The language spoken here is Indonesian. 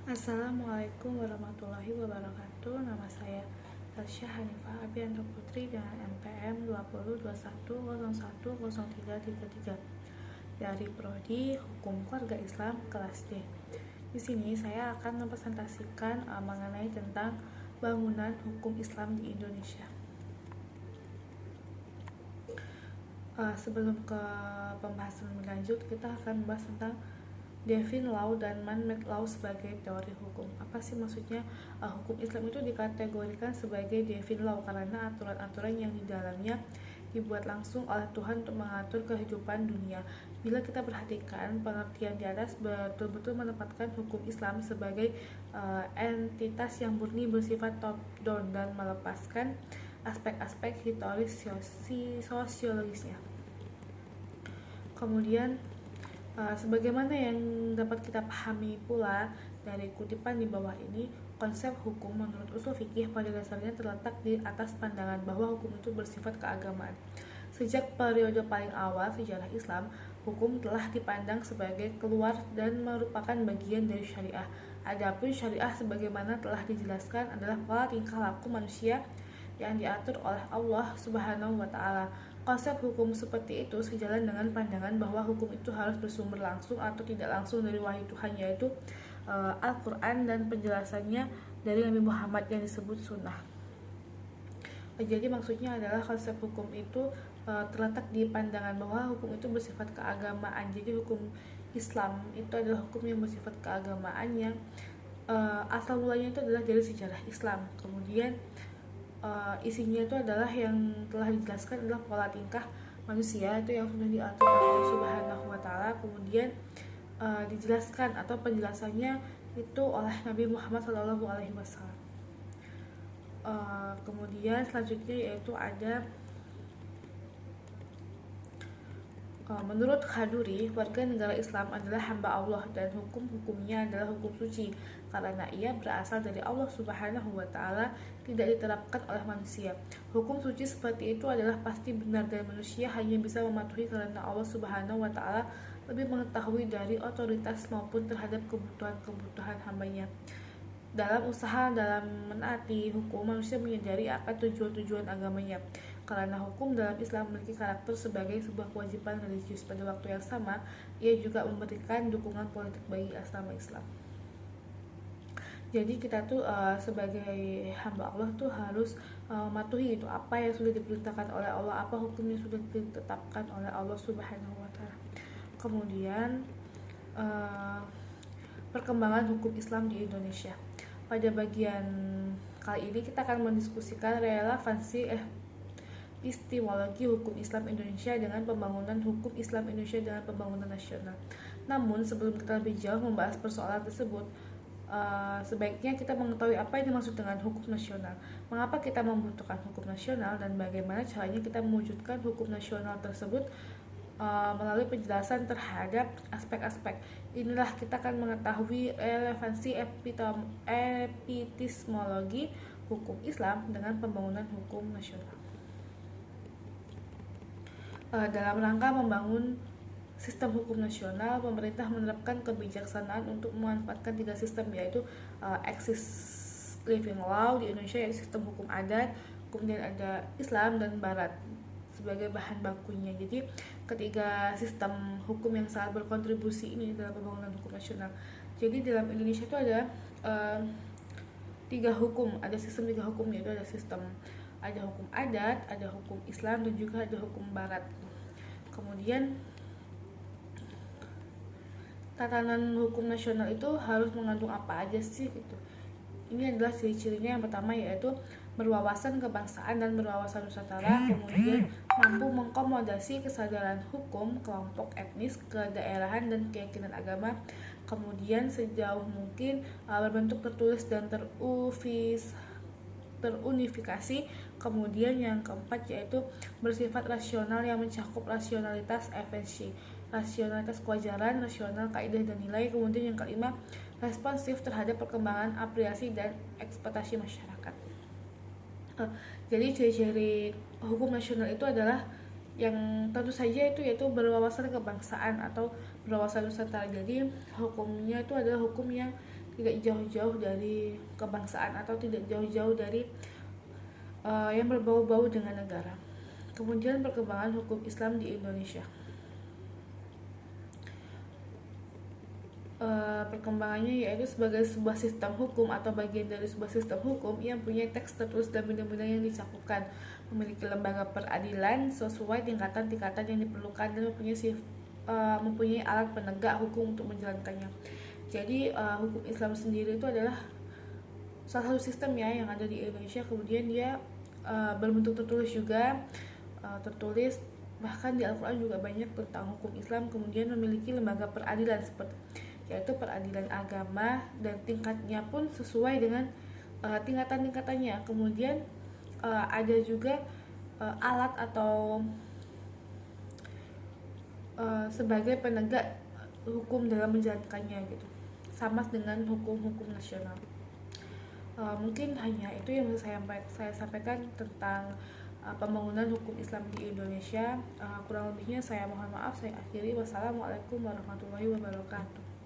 Assalamualaikum warahmatullahi wabarakatuh. Nama saya Tasya Hanifah Abianto Putri dengan NPM 2021010333 dari Prodi Hukum Keluarga Islam kelas D. Di sini saya akan mempresentasikan mengenai tentang bangunan hukum Islam di Indonesia. Sebelum ke pembahasan lebih lanjut, kita akan membahas tentang Divine Law dan Man-Made Law sebagai teori hukum. Apa sih maksudnya? Hukum Islam itu dikategorikan sebagai Divine Law karena aturan-aturan yang di dalamnya dibuat langsung oleh Tuhan untuk mengatur kehidupan dunia. Bila kita perhatikan, pengertian di atas betul-betul menempatkan hukum Islam sebagai entitas yang murni bersifat top-down dan melepaskan aspek-aspek historis sosiologisnya. Kemudian sebagaimana yang dapat kita pahami pula dari kutipan di bawah ini, konsep hukum menurut usul fikih pada dasarnya terletak di atas pandangan bahwa hukum itu bersifat keagamaan. Sejak periode paling awal sejarah Islam, hukum telah dipandang sebagai keluar dan merupakan bagian dari syariah. Adapun syariah sebagaimana telah dijelaskan adalah pola tingkah laku manusia yang diatur oleh Allah Subhanahu wa Ta'ala. Konsep hukum seperti itu sejalan dengan pandangan bahwa hukum itu harus bersumber langsung atau tidak langsung dari wahyu Tuhan, yaitu Al-Quran, dan penjelasannya dari Nabi Muhammad yang disebut sunnah. Jadi maksudnya adalah konsep hukum itu terletak di pandangan bahwa hukum itu bersifat keagamaan. Jadi hukum Islam itu adalah hukum yang bersifat keagamaan yang asal mulanya itu adalah dari sejarah Islam. Kemudian isinya itu adalah yang telah dijelaskan adalah pola tingkah manusia itu yang sudah diatur oleh Allah Subhanahu wa Ta'ala. Kemudian dijelaskan atau penjelasannya itu oleh Nabi Muhammad SAW. Kemudian selanjutnya yaitu ada menurut Khaduri, warga negara Islam adalah hamba Allah dan hukum-hukumnya adalah hukum suci karena ia berasal dari Allah Subhanahu wa Ta'ala, tidak diterapkan oleh manusia. Hukum suci seperti itu adalah pasti benar dan manusia hanya bisa mematuhi karena Allah Subhanahu wa Ta'ala lebih mengetahui dari otoritas maupun terhadap kebutuhan hambanya. Dalam menaati hukum, manusia menyadari akan tujuan-tujuan agamanya. Karena hukum dalam Islam memiliki karakter sebagai sebuah kewajiban religius, pada waktu yang sama ia juga memberikan dukungan politik bagi agama Islam. Jadi kita tuh sebagai hamba Allah tuh harus mematuhi itu apa yang sudah diperintahkan oleh Allah, apa hukum yang sudah ditetapkan oleh Allah Subhanahu wa Ta'ala. Kemudian perkembangan hukum Islam di Indonesia. Pada bagian kali ini kita akan mendiskusikan relevansi epistemologi hukum Islam Indonesia dengan pembangunan hukum Islam Indonesia dengan pembangunan nasional. Namun sebelum kita lebih jauh membahas persoalan tersebut, sebaiknya kita mengetahui apa yang dimaksud dengan hukum nasional, mengapa kita membutuhkan hukum nasional, dan bagaimana caranya kita mewujudkan hukum nasional tersebut melalui penjelasan terhadap aspek-aspek. Inilah kita akan mengetahui relevansi epistemologi hukum Islam dengan pembangunan hukum nasional. Dalam rangka membangun sistem hukum nasional, pemerintah menerapkan kebijaksanaan untuk memanfaatkan 3 sistem, yaitu exist living law di Indonesia, yaitu sistem hukum adat, kemudian ada Islam dan Barat sebagai bahan bakunya. Jadi ketiga sistem hukum yang sangat berkontribusi ini dalam pembangunan hukum nasional. Jadi dalam Indonesia itu ada 3 hukum, ada sistem 3 hukum, yaitu ada hukum adat, ada hukum Islam, dan juga ada hukum Barat. Kemudian tatanan hukum nasional itu harus mengandung apa aja sih gitu. Ini adalah ciri-cirinya. Yang pertama yaitu berwawasan kebangsaan dan berwawasan nusantara, kemudian mampu mengkomodasi kesadaran hukum kelompok etnis, kedaerahan, dan keyakinan agama, kemudian sejauh mungkin berbentuk tertulis dan terunifikasi. Kemudian yang keempat yaitu bersifat rasional yang mencakup rasionalitas efisiensi, rasionalitas kewajaran, rasional kaidah dan nilai. Kemudian yang kelima, responsif terhadap perkembangan apresiasi dan ekspektasi masyarakat. Jadi ciri-ciri hukum nasional itu adalah yang tentu saja itu yaitu berwawasan kebangsaan atau berwawasan nusantara. Jadi hukumnya itu adalah hukum yang tidak jauh-jauh dari kebangsaan atau tidak jauh-jauh dari yang berbau-bau dengan negara. Kemudian perkembangan hukum Islam di Indonesia. Perkembangannya yaitu sebagai sebuah sistem hukum atau bagian dari sebuah sistem hukum yang punya teks tertulis dan benar-benar yang dicakupkan, memiliki lembaga peradilan sesuai tingkatan-tingkatan yang diperlukan, dan mempunyai alat penegak hukum untuk menjalankannya. Jadi hukum Islam sendiri itu adalah salah satu sistem ya yang ada di Indonesia. Kemudian dia berbentuk tertulis juga, tertulis bahkan di Al-Quran juga banyak tentang hukum Islam. Kemudian memiliki lembaga peradilan yaitu peradilan agama, dan tingkatnya pun sesuai dengan tingkatan-tingkatannya. Kemudian ada juga alat atau sebagai penegak hukum dalam menjalankannya gitu, sama dengan hukum-hukum nasional. Mungkin hanya itu yang bisa saya sampaikan tentang pembangunan hukum Islam di Indonesia. Kurang lebihnya saya mohon maaf, saya akhiri. Wassalamualaikum warahmatullahi wabarakatuh.